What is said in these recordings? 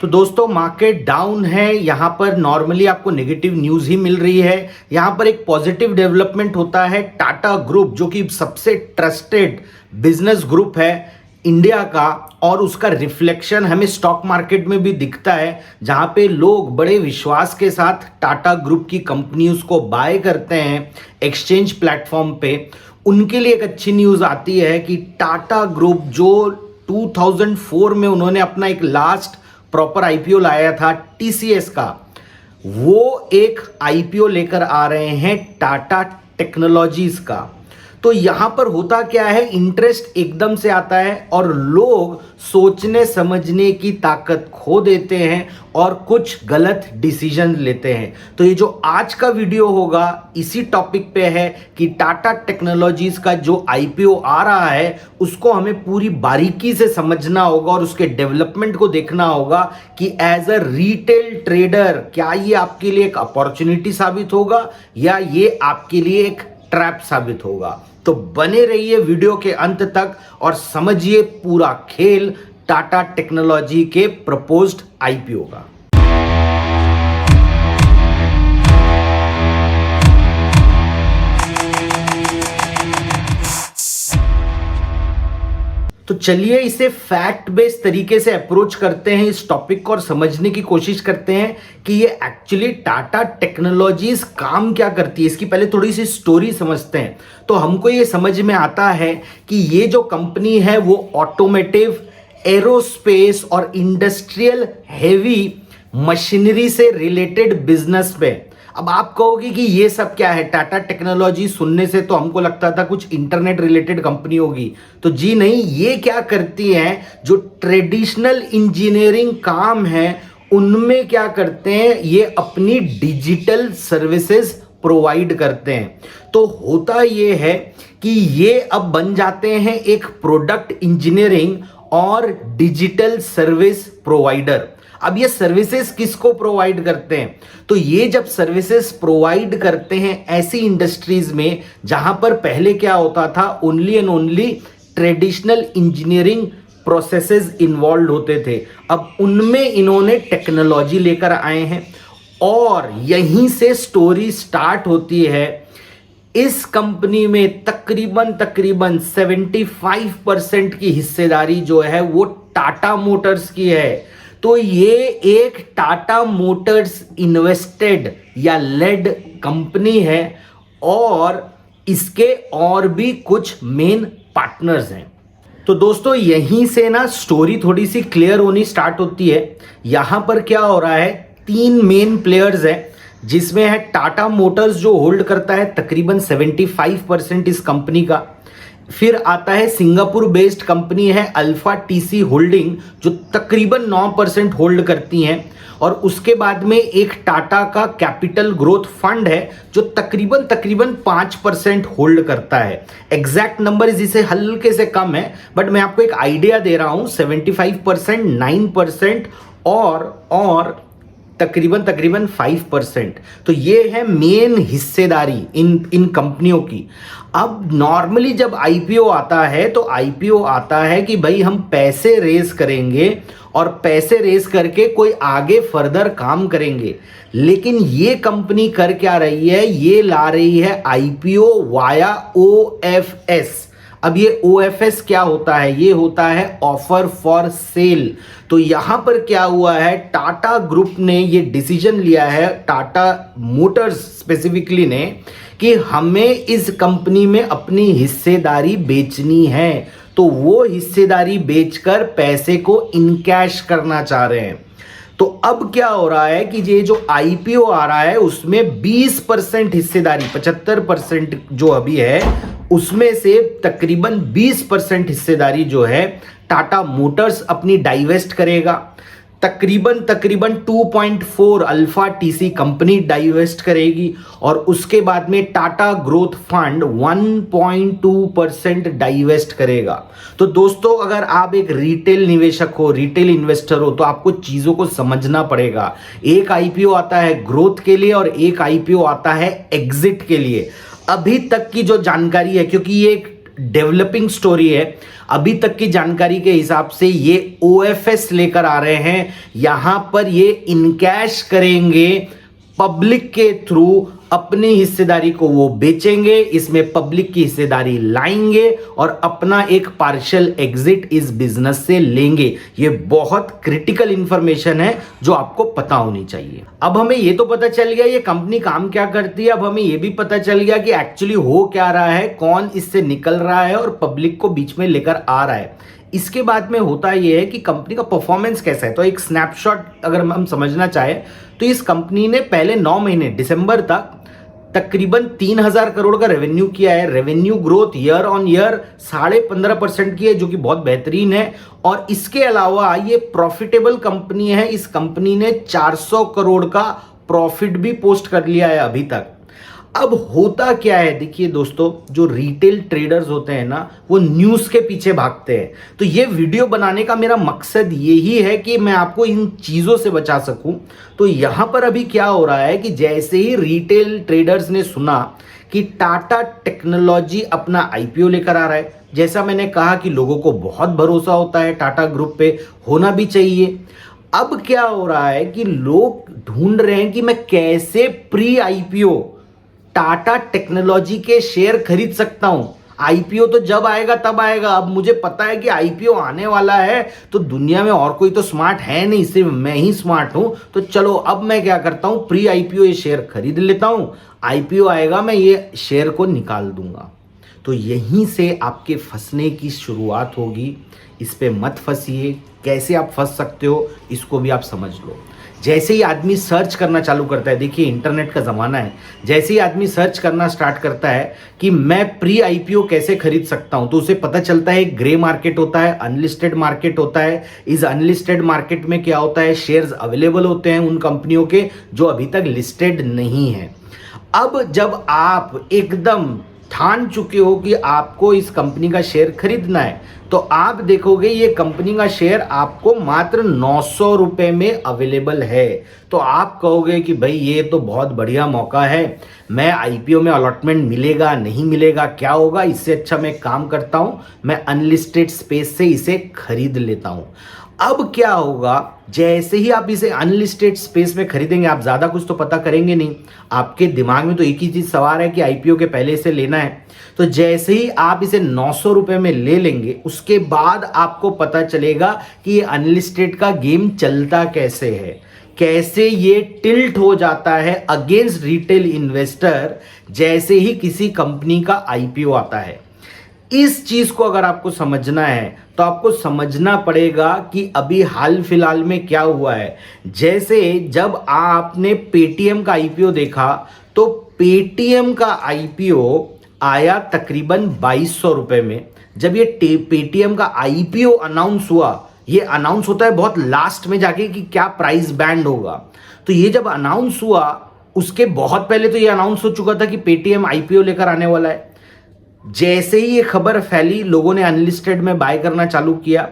तो दोस्तों market down है। यहाँ पर नॉर्मली आपको नेगेटिव न्यूज़ ही मिल रही है। यहाँ पर एक पॉजिटिव डेवलपमेंट होता है। टाटा ग्रुप जो कि सबसे ट्रस्टेड बिजनेस ग्रुप है इंडिया का, और उसका रिफ्लेक्शन हमें स्टॉक मार्केट में भी दिखता है, जहाँ पे लोग बड़े विश्वास के साथ टाटा ग्रुप की कंपनीज को बाय करते हैं एक्सचेंज प्लेटफॉर्म पे। उनके लिए एक अच्छी न्यूज़ आती है कि टाटा ग्रुप जो 2004 में उन्होंने अपना एक लास्ट प्रॉपर आईपीओ लाया था टीसीएस का, वो एक आईपीओ लेकर आ रहे हैं टाटा टेक्नोलॉजीज का। तो यहां पर होता क्या है, इंटरेस्ट एकदम से आता है और लोग सोचने समझने की ताकत खो देते हैं और कुछ गलत डिसीजन लेते हैं। तो ये जो आज का वीडियो होगा इसी टॉपिक पे है कि टाटा टेक्नोलॉजीज का जो आईपीओ आ रहा है उसको हमें पूरी बारीकी से समझना होगा और उसके डेवलपमेंट को देखना होगा कि एज अ रिटेल ट्रेडर क्या ये आपके लिए एक अपॉर्चुनिटी साबित होगा या ये आपके लिए एक ट्रैप साबित होगा। तो बने रहिए वीडियो के अंत तक और समझिए पूरा खेल टाटा टेक्नोलॉजी के प्रपोज्ड आईपीओ का। तो चलिए इसे फैक्ट बेस्ड तरीके से अप्रोच करते हैं इस टॉपिक को और समझने की कोशिश करते हैं कि ये एक्चुअली टाटा टेक्नोलॉजीज काम क्या करती है। इसकी पहले थोड़ी सी स्टोरी समझते हैं तो हमको ये समझ में आता है कि ये जो कंपनी है वो ऑटोमेटिव, एरोस्पेस और इंडस्ट्रियल हेवी मशीनरी से रिलेटेड बिजनेस पे। अब आप कहोगे कि ये सब क्या है, टाटा टेक्नोलॉजी सुनने से तो हमको लगता था कुछ इंटरनेट रिलेटेड कंपनी होगी। तो जी नहीं, ये क्या करती है, जो ट्रेडिशनल इंजीनियरिंग काम है उनमें क्या करते हैं, ये अपनी डिजिटल सर्विसेज प्रोवाइड करते हैं। तो होता ये है कि ये अब बन जाते हैं एक प्रोडक्ट इंजीनियरिंग और डिजिटल सर्विस प्रोवाइडर। अब ये सर्विसेज किसको प्रोवाइड करते हैं, तो ये जब सर्विसेज प्रोवाइड करते हैं ऐसी इंडस्ट्रीज में जहां पर पहले क्या होता था, only and only traditional engineering processes involve होते थे, अब उनमें इन्होंने टेक्नोलॉजी लेकर आए हैं। और यहीं से स्टोरी स्टार्ट होती है। इस कंपनी में तकरीबन 75% की हिस्सेदारी जो है वो टाटा मोटर्स की है। तो ये एक टाटा मोटर्स इन्वेस्टेड या लेड कंपनी है और इसके और भी कुछ मेन पार्टनर्स हैं। तो दोस्तों यहीं से ना स्टोरी थोड़ी सी क्लियर होनी स्टार्ट होती है। यहां पर क्या हो रहा है, 3 मेन प्लेयर्स हैं जिसमें है टाटा मोटर्स जो होल्ड करता है तकरीबन 75% इस कंपनी का। फिर आता है सिंगापुर बेस्ड कंपनी है अल्फा टीसी होल्डिंग जो तकरीबन 9% होल्ड करती हैं। और उसके बाद में एक टाटा का कैपिटल ग्रोथ फंड है जो तकरीबन 5% होल्ड करता है। एग्जैक्ट नंबर इससे हल्के से कम है बट मैं आपको एक आइडिया दे रहा हूं। 75%, 9% और तकरीबन 5%। तो ये है मेन हिस्सेदारी इन कंपनियों की। अब नॉर्मली जब आईपीओ आता है तो आईपीओ आता है कि भाई हम पैसे रेज करेंगे और पैसे रेज करके कोई आगे फर्दर काम करेंगे। लेकिन ये कंपनी कर क्या रही है, ये ला रही है आईपीओ वाया ओएफएस। अब ये OFS क्या होता है, ये होता है ऑफर फॉर सेल। तो यहां पर क्या हुआ है, टाटा ग्रुप ने ये डिसीजन लिया है, टाटा मोटर्स स्पेसिफिकली ने, कि हमें इस कंपनी में अपनी हिस्सेदारी बेचनी है। तो वो हिस्सेदारी बेचकर पैसे को इनकैश करना चाह रहे हैं। तो अब क्या हो रहा है कि ये जो आईपीओ आ रहा है उसमें 20% हिस्सेदारी, 75% जो अभी है उसमें से तकरीबन 20% हिस्सेदारी जो है टाटा मोटर्स अपनी डाइवेस्ट करेगा। तकरीबन 2.4 अल्फा टीसी कंपनी डाइवेस्ट करेगी और उसके बाद में टाटा ग्रोथ फंड 1.2% डाइवेस्ट करेगा। तो दोस्तों अगर आप एक रिटेल निवेशक हो, रिटेल इन्वेस्टर हो, तो आपको चीजों को समझना पड़ेगा। एक आईपीओ आता है ग्रोथ के लिए और एक आईपीओ आता है एग्जिट के लिए। अभी तक की जो जानकारी है, क्योंकि ये एक डेवलपिंग स्टोरी है, अभी तक की जानकारी के हिसाब से ये OFS लेकर आ रहे हैं, यहां पर ये इनकैश करेंगे, पब्लिक के थ्रू अपनी हिस्सेदारी को वो बेचेंगे, इसमें पब्लिक की हिस्सेदारी लाएंगे और अपना एक पार्शियल एग्जिट इस बिजनेस से लेंगे। ये बहुत क्रिटिकल इंफॉर्मेशन है जो आपको पता होनी चाहिए। अब हमें ये तो पता चल गया ये कंपनी काम क्या करती है, अब हमें ये भी पता चल गया कि एक्चुअली हो क्या रहा है, कौन इससे निकल रहा है और पब्लिक को बीच में लेकर आ रहा है। इसके बाद में होता यह है कि कंपनी का परफॉर्मेंस कैसा है। तो एक स्नैपशॉट अगर हम समझना चाहें तो इस कंपनी ने पहले 9 महीने दिसंबर तक तकरीबन 3,000 करोड़ का रेवेन्यू किया है। Revenue growth year on year 15.5% की है, जो कि बहुत बेहतरीन है। और इसके अलावा ये प्रॉफिटेबल कंपनी है। इस कंपनी ने 400 करोड़ का प्रॉफिट भी पोस्ट कर लिया है अभी तक। अब होता क्या है, देखिए दोस्तों, जो रिटेल ट्रेडर्स होते हैं ना, वो न्यूज के पीछे भागते हैं। तो ये वीडियो बनाने का मेरा मकसद यही है कि मैं आपको इन चीजों से बचा सकूं। तो यहां पर अभी क्या हो रहा है कि जैसे ही रिटेल ट्रेडर्स ने सुना कि टाटा टेक्नोलॉजी अपना IPO लेकर आ रहा है, जैसा मैंने कहा कि लोगों को बहुत भरोसा होता है टाटा ग्रुप पे, होना भी चाहिए। अब क्या हो रहा है कि लोग ढूंढ रहे हैं कि मैं कैसे प्री IPO टाटा टेक्नोलॉजी के शेयर खरीद सकता हूं। IPO तो जब आएगा तब आएगा। अब मुझे पता है कि IPO आने वाला है, तो दुनिया में और कोई तो स्मार्ट है नहीं, सिर्फ मैं ही स्मार्ट हूं। तो चलो अब मैं क्या करता हूं, प्री IPO ये शेयर खरीद लेता हूं। IPO आएगा, मैं ये शेयर को निकाल दूंगा। तो यहीं से आपके फंसने की शुरुआत होगी। इस पे मत फंसिए। कैसे आप फंस सकते हो इसको भी आप समझ लो। जैसे ही आदमी सर्च करना चालू करता है, देखिए इंटरनेट का ज़माना है, जैसे ही आदमी सर्च करना स्टार्ट करता है कि मैं प्री IPO कैसे खरीद सकता हूं, तो उसे पता चलता है ग्रे मार्केट होता है, अनलिस्टेड मार्केट होता है। इस अनलिस्टेड मार्केट में क्या होता है, शेयर्स अवेलेबल होते हैं उन कंपनियों के जो अभी तक लिस्टेड नहीं है। अब जब आप एकदम ठान चुके हो कि आपको इस कंपनी का शेयर खरीदना है, तो आप देखोगे ये कंपनी का शेयर आपको मात्र 900 रुपए में अवेलेबल है। तो आप कहोगे कि भाई ये तो बहुत बढ़िया मौका है, मैं IPO में अलॉटमेंट मिलेगा नहीं मिलेगा क्या होगा, इससे अच्छा मैं काम करता हूं, मैं अनलिस्टेड स्पेस से इसे खरीद लेता हूं। अब क्या होगा, जैसे ही आप इसे अनलिस्टेड स्पेस में खरीदेंगे, आप ज्यादा कुछ तो पता करेंगे नहीं, आपके दिमाग में तो एक ही चीज सवार है कि IPO के पहले इसे लेना है। तो जैसे ही आप इसे 900 रुपए में ले लेंगे, उसके बाद आपको पता चलेगा कि ये अनलिस्टेड का गेम चलता कैसे है, कैसे ये टिल्ट हो जाता है अगेंस्ट रिटेल इन्वेस्टर जैसे ही किसी कंपनी का IPO आता है। इस चीज को अगर आपको समझना है तो आपको समझना पड़ेगा कि अभी हाल फिलहाल में क्या हुआ है। जैसे जब आपने पेटीएम का IPO देखा, तो पेटीएम का IPO आया तकरीबन 2200 रुपए में। जब ये पेटीएम का IPO अनाउंस हुआ, ये अनाउंस होता है बहुत लास्ट में जाके कि क्या प्राइस बैंड होगा, तो ये जब अनाउंस हुआ उसके बहुत पहले तो ये अनाउंस हो चुका था कि पेटीएम IPO लेकर आने वाला है। जैसे ही ये खबर फैली, लोगों ने अनलिस्टेड में बाय करना चालू किया।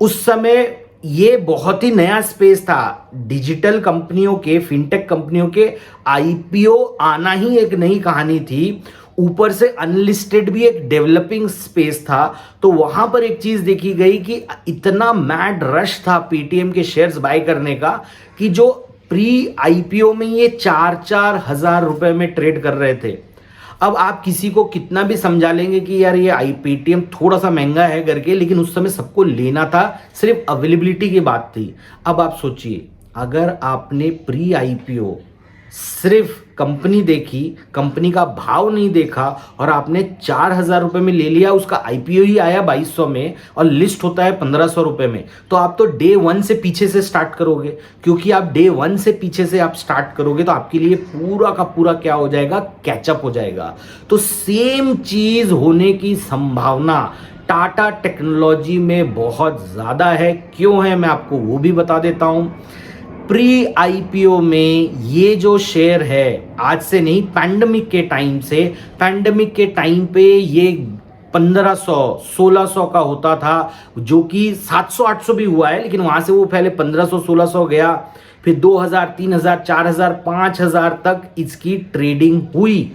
उस समय ये बहुत ही नया स्पेस था, डिजिटल कंपनियों के, फिनटेक कंपनियों के IPO आना ही एक नई कहानी थी, ऊपर से अनलिस्टेड भी एक डेवलपिंग स्पेस था। तो वहां पर एक चीज देखी गई कि इतना मैड रश था पेटीएम के शेयर्स बाय करने का कि जो प्री IPO में ये 4-4 हजार रुपए में ट्रेड कर रहे थे। अब आप किसी को कितना भी समझा लेंगे कि यार ये पेटीएम थोड़ा सा महंगा है करके, लेकिन उस समय सबको लेना था, सिर्फ अवेलेबिलिटी की बात थी। अब आप सोचिए, अगर आपने प्री IPO सिर्फ कंपनी देखी, कंपनी का भाव नहीं देखा और आपने 4,000 रुपए में ले लिया, उसका IPO ही आया 2200 में और लिस्ट होता है 1500 रुपए में, तो आप तो डे 1 से पीछे से स्टार्ट करोगे। क्योंकि आप डे 1 से पीछे से आप स्टार्ट करोगे तो आपके लिए पूरा का पूरा क्या हो जाएगा, कैचअप हो जाएगा। तो सेम चीज होने की संभावना टाटा टेक्नोलॉजी में बहुत ज्यादा है। क्यों है मैं आपको वो भी बता देता हूं। प्री IPO में ये जो शेयर है, आज से नहीं, पैंडेमिक के टाइम से, पैंडेमिक के टाइम पे ये 1500-1600 का होता था, जो कि 700-800 भी हुआ है, लेकिन वहां से वो पहले 1500-1600 गया, फिर 2000, 3000, 4000, 5000 तक इसकी ट्रेडिंग हुई।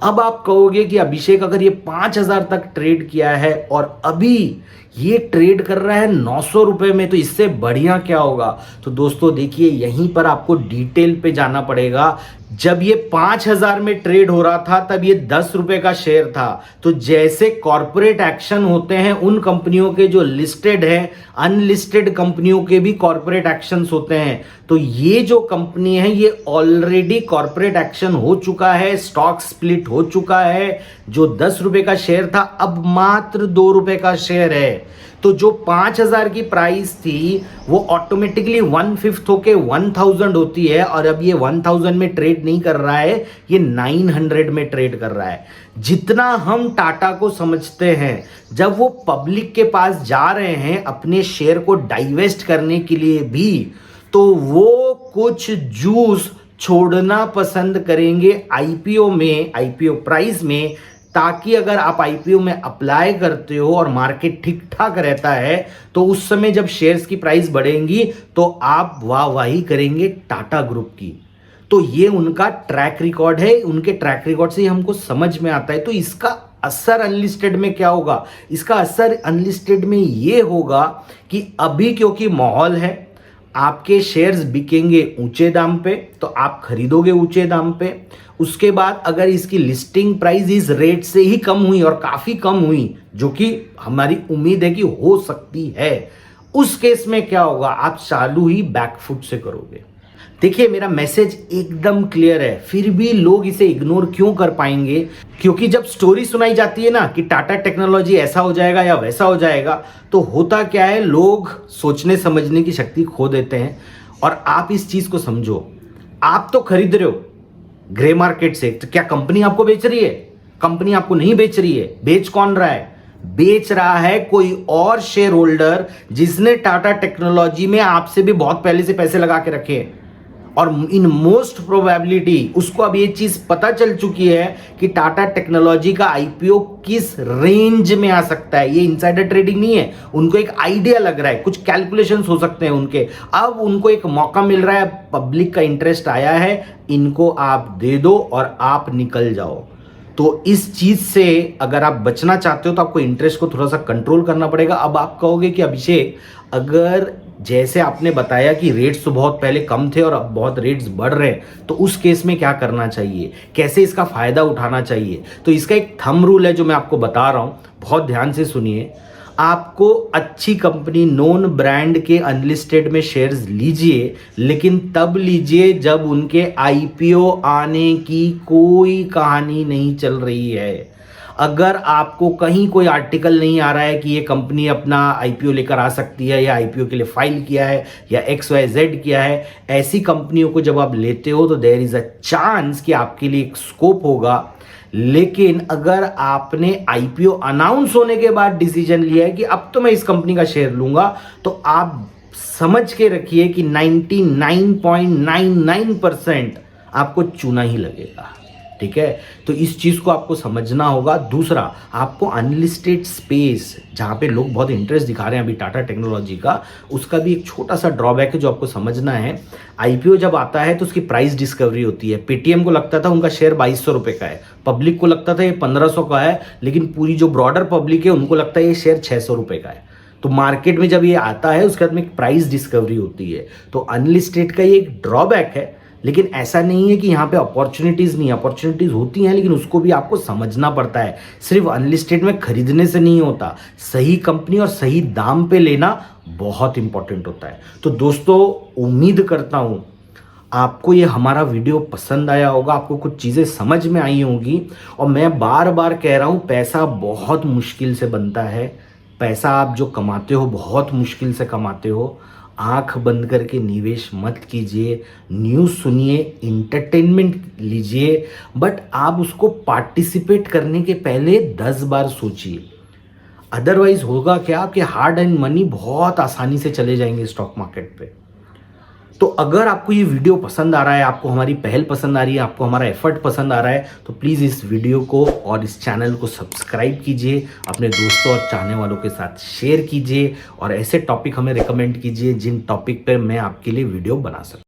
अब आप कहोगे कि अभिषेक, अगर ये 5000 तक ट्रेड किया है और अभी ये ट्रेड कर रहा है 900 रुपए में, तो इससे बढ़िया क्या होगा। तो दोस्तों देखिए, यहीं पर आपको डिटेल पे जाना पड़ेगा। जब ये 5000 में ट्रेड हो रहा था तब ये 10 रुपए का शेयर था। तो जैसे कॉर्पोरेट एक्शन होते हैं उन कंपनियों के जो लिस्टेड है, अनलिस्टेड कंपनियों के भी कॉर्पोरेट एक्शंस होते हैं। तो ये जो कंपनी है ये ऑलरेडी कॉर्पोरेट एक्शन हो चुका है, स्टॉक स्प्लिट हो चुका है। जो 10 रुपए का शेयर था अब मात्र 2 रुपए का शेयर है। तो जो 5000 की प्राइस थी वो ऑटोमेटिकली 1/5 होके 1000 होती है, और अब ये 1000 में ट्रेड नहीं कर रहा है, ये 900 में ट्रेड कर रहा है। जितना हम टाटा को समझते हैं, जब वो पब्लिक के पास जा रहे हैं अपने शेयर को डाइवेस्ट करने के लिए भी, तो वो कुछ जूस छोड़ना पसंद करेंगे आईपीओ में, आईपीओ प्राइस में, ताकि अगर आप आईपीओ में अप्लाई करते हो और मार्केट ठीक ठाक रहता है तो उस समय जब शेयर्स की प्राइस बढ़ेंगी तो आप वाहवाही करेंगे टाटा ग्रुप की। तो ये उनका ट्रैक रिकॉर्ड है, उनके ट्रैक रिकॉर्ड से हमको समझ में आता है। तो इसका असर अनलिस्टेड में क्या होगा? इसका असर अनलिस्टेड में ये होगा कि अभी क्योंकि माहौल है, आपके शेयर्स बिकेंगे ऊंचे दाम पे, तो आप खरीदोगे ऊंचे दाम पे। उसके बाद अगर इसकी लिस्टिंग प्राइस इस रेट से ही कम हुई और काफी कम हुई, जो कि हमारी उम्मीद है कि हो सकती है, उस केस में क्या होगा? आप चालू ही बैकफुट से करोगे। देखिए, मेरा मैसेज एकदम क्लियर है, फिर भी लोग इसे इग्नोर क्यों कर पाएंगे? क्योंकि जब स्टोरी सुनाई जाती है ना कि टाटा टेक्नोलॉजी ऐसा हो जाएगा या वैसा हो जाएगा, तो होता क्या है, लोग सोचने समझने की शक्ति खो देते हैं। और आप इस चीज को समझो, आप तो खरीद रहे हो ग्रे मार्केट से, तो क्या कंपनी आपको बेच रही है? कंपनी आपको नहीं बेच रही है। बेच कौन रहा है? बेच रहा है कोई और शेयर होल्डर जिसने टाटा टेक्नोलॉजी में आपसे भी बहुत पहले से पैसे लगा के रखे हैं। और इन मोस्ट प्रोबेबिलिटी उसको अब ये चीज पता चल चुकी है कि टाटा टेक्नोलॉजी का आईपीओ किस रेंज में आ सकता है। ये इनसाइडर ट्रेडिंग नहीं है, उनको एक आइडिया लग रहा है, कुछ कैलकुलेशंस हो सकते हैं उनके। अब उनको एक मौका मिल रहा है, पब्लिक का इंटरेस्ट आया है, इनको आप दे दो और आप निकल जाओ। तो इस चीज से अगर आप बचना चाहते हो तो आपको इंटरेस्ट को थोड़ा सा कंट्रोल करना पड़ेगा। अब आप कहोगे कि अभिषेक, अगर जैसे आपने बताया कि रेट्स तो बहुत पहले कम थे और अब बहुत रेट्स बढ़ रहे हैं, तो उस केस में क्या करना चाहिए, कैसे इसका फायदा उठाना चाहिए? तो इसका एक थंब रूल है जो मैं आपको बता रहा हूं, बहुत ध्यान से सुनिए। आपको अच्छी कंपनी, नोन ब्रांड के अनलिस्टेड में शेयर्स लीजिए, लेकिन तब लीजिए जब उनके आईपीओ आने की कोई कहानी नहीं चल रही है। अगर आपको कहीं कोई आर्टिकल नहीं आ रहा है कि ये कंपनी अपना आईपीओ लेकर आ सकती है या आईपीओ के लिए फाइल किया है या XYZ किया है, ऐसी कंपनियों को जब आप लेते हो तो देयर इज अ चांस कि आपके लिए एक स्कोप होगा। लेकिन अगर आपने आईपीओ अनाउंस होने के बाद डिसीजन लिया है कि अब तो मैं इस कंपनी का शेयर लूंगा, तो आप समझ के रखिए कि 99.99% आपको चूना ही लगेगा। ठीक है, तो इस चीज को आपको समझना होगा। दूसरा, आपको अनलिस्टेड स्पेस जहां पे लोग बहुत इंटरेस्ट दिखा रहे हैं अभी टाटा टेक्नोलॉजी का, उसका भी एक छोटा सा ड्रॉबैक है जो आपको समझना है। आईपीओ जब आता है तो उसकी प्राइस डिस्कवरी होती है। पेटीएम को लगता था उनका शेयर 2200 रुपए का है, पब्लिक को लगता था ये 1500 का है, लेकिन पूरी जो ब्रॉडर पब्लिक है उनको लगता है ये शेयर 600 रुपए का है। तो मार्केट में जब ये आता है उसके बाद में एक प्राइस डिस्कवरी होती है। तो अनलिस्टेड का ये एक ड्रॉबैक है, लेकिन ऐसा नहीं है कि यहाँ पे अपॉर्चुनिटीज नहीं, अपॉर्चुनिटीज होती हैं, लेकिन उसको भी आपको समझना पड़ता है। सिर्फ अनलिस्टेड में खरीदने से नहीं होता, सही कंपनी और सही दाम पे लेना बहुत इंपॉर्टेंट होता है। तो दोस्तों, उम्मीद करता हूं आपको ये हमारा वीडियो पसंद आया होगा, आपको कुछ चीज़ें समझ में आई होंगी। और मैं बार बार कह रहा हूं, पैसा बहुत मुश्किल से बनता है। पैसा आप जो कमाते हो बहुत मुश्किल से कमाते हो। आंख बंद करके निवेश मत कीजिए, न्यूज़ सुनिए, इंटरटेनमेंट लीजिए, बट आप उसको पार्टिसिपेट करने के पहले 10 बार सोचिए। अदरवाइज होगा क्या कि हार्ड एंड मनी बहुत आसानी से चले जाएंगे स्टॉक मार्केट पे। तो अगर आपको ये वीडियो पसंद आ रहा है, आपको हमारी पहल पसंद आ रही है, आपको हमारा एफर्ट पसंद आ रहा है, तो प्लीज़ इस वीडियो को और इस चैनल को सब्सक्राइब कीजिए, अपने दोस्तों और चाहने वालों के साथ शेयर कीजिए और ऐसे टॉपिक हमें रिकमेंड कीजिए जिन टॉपिक पे मैं आपके लिए वीडियो बना सकूं।